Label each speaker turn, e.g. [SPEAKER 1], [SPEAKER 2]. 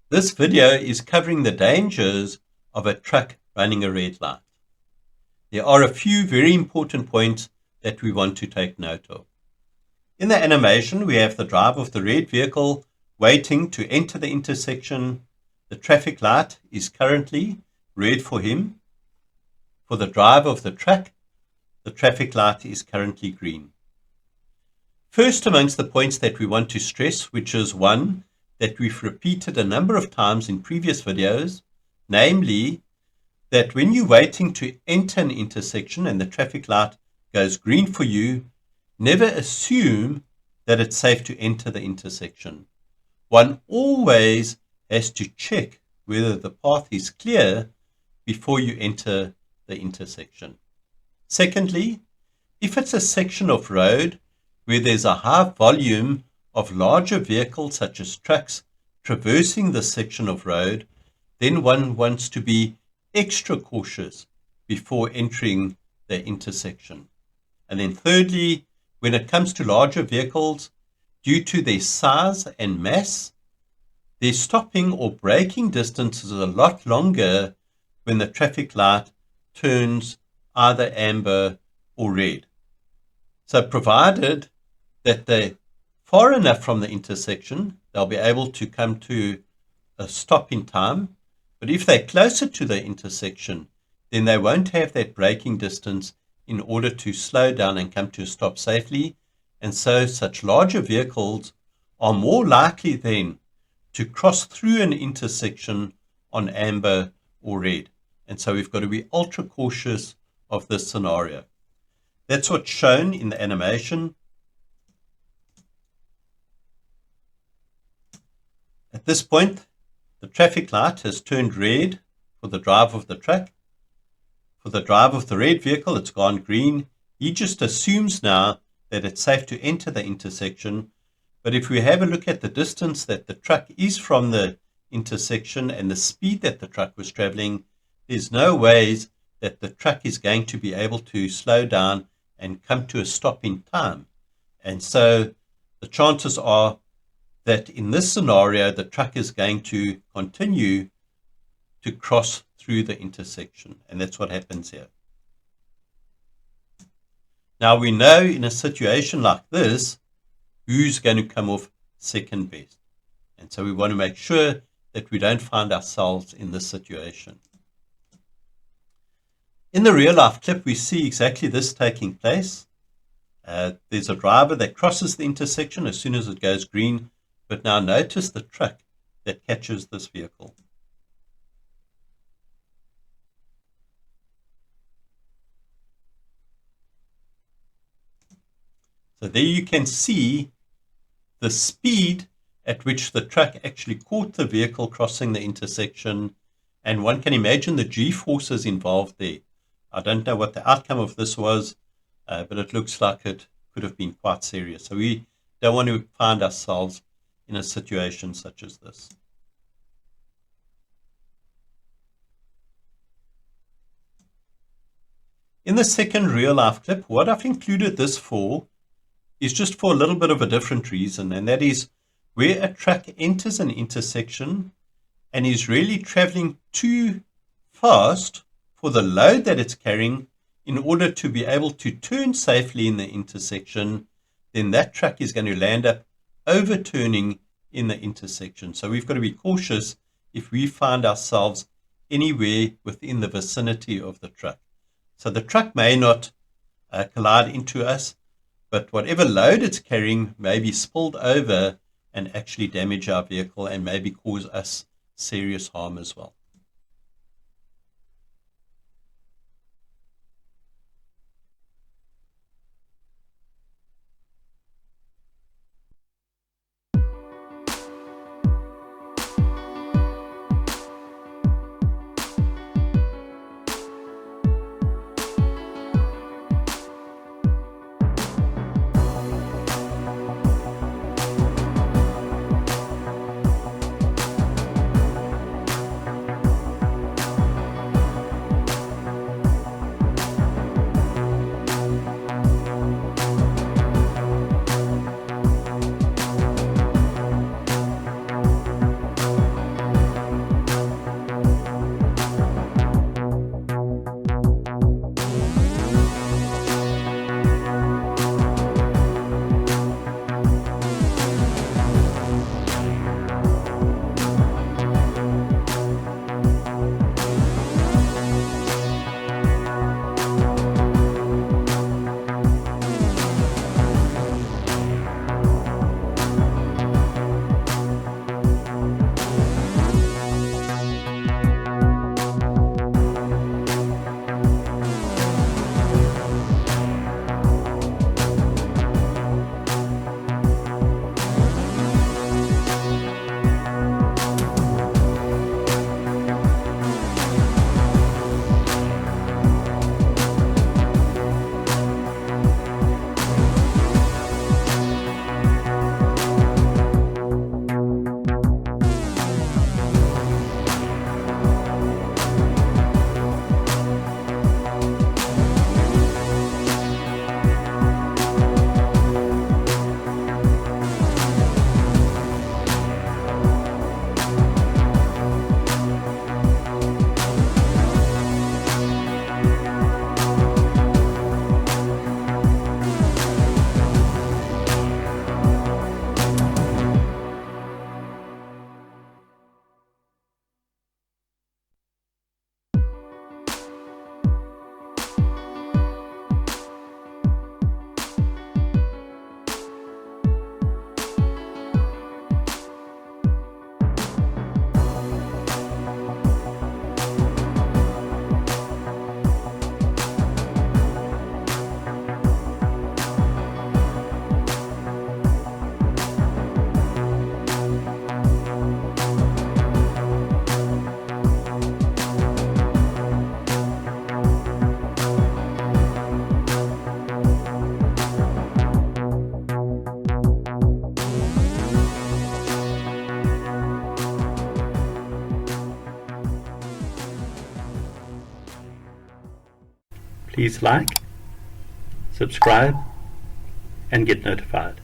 [SPEAKER 1] This video is covering the dangers of a truck running a red light. There are a few very important points that we want to take note of. In the animation, we have the driver of the red vehicle waiting to enter the intersection. The traffic light is currently red for him. For the driver of the truck, the traffic light is currently green. First amongst the points that we want to stress, which is one that we've repeated a number of times in previous videos, namely that when you're waiting to enter an intersection and the traffic light goes green for you, never assume that it's safe to enter the intersection. One always has to check whether the path is clear before you enter the intersection. Secondly, if it's a section of road where there's a high volume of larger vehicles such as trucks traversing the section of road, then one wants to be extra cautious before entering the intersection. And then thirdly, when it comes to larger vehicles, due to their size and mass, their stopping or braking distance is a lot longer when the traffic light turns either amber or red. So provided that they're far enough from the intersection, they'll be able to come to a stop in time. But if they're closer to the intersection, then they won't have that braking distance in order to slow down and come to a stop safely. And so such larger vehicles are more likely then to cross through an intersection on amber or red. And so we've got to be ultra cautious of this scenario. That's what's shown in the animation. At this point, the traffic light has turned red for the driver of the truck. For the driver of the red vehicle, it's gone green. He just assumes now that it's safe to enter the intersection. But if we have a look at the distance that the truck is from the intersection and the speed that the truck was traveling, there's no ways that the truck is going to be able to slow down and come to a stop in time. And so the chances are that in this scenario, the truck is going to continue to cross through the intersection. And that's what happens here. Now we know in a situation like this, who's going to come off second best. And so we want to make sure that we don't find ourselves in this situation. In the real life clip, we see exactly this taking place. There's a driver that crosses the intersection as soon as it goes green. But now notice the truck that catches this vehicle. So there you can see the speed at which the truck actually caught the vehicle crossing the intersection. And one can imagine the G-forces involved there. I don't know what the outcome of this was, but it looks like it could have been quite serious. So we don't want to find ourselves in a situation such as this. In the second real life clip, what I've included this for is just for a little bit of a different reason, and that is where a truck enters an intersection and is really traveling too fast for the load that it's carrying in order to be able to turn safely in the intersection, then that truck is going to land up overturning in the intersection. So we've got to be cautious if we find ourselves anywhere within the vicinity of the truck. So the truck may not collide into us, but whatever load it's carrying may be spilled over and actually damage our vehicle and maybe cause us serious harm as well.
[SPEAKER 2] Please like, subscribe, and get notified.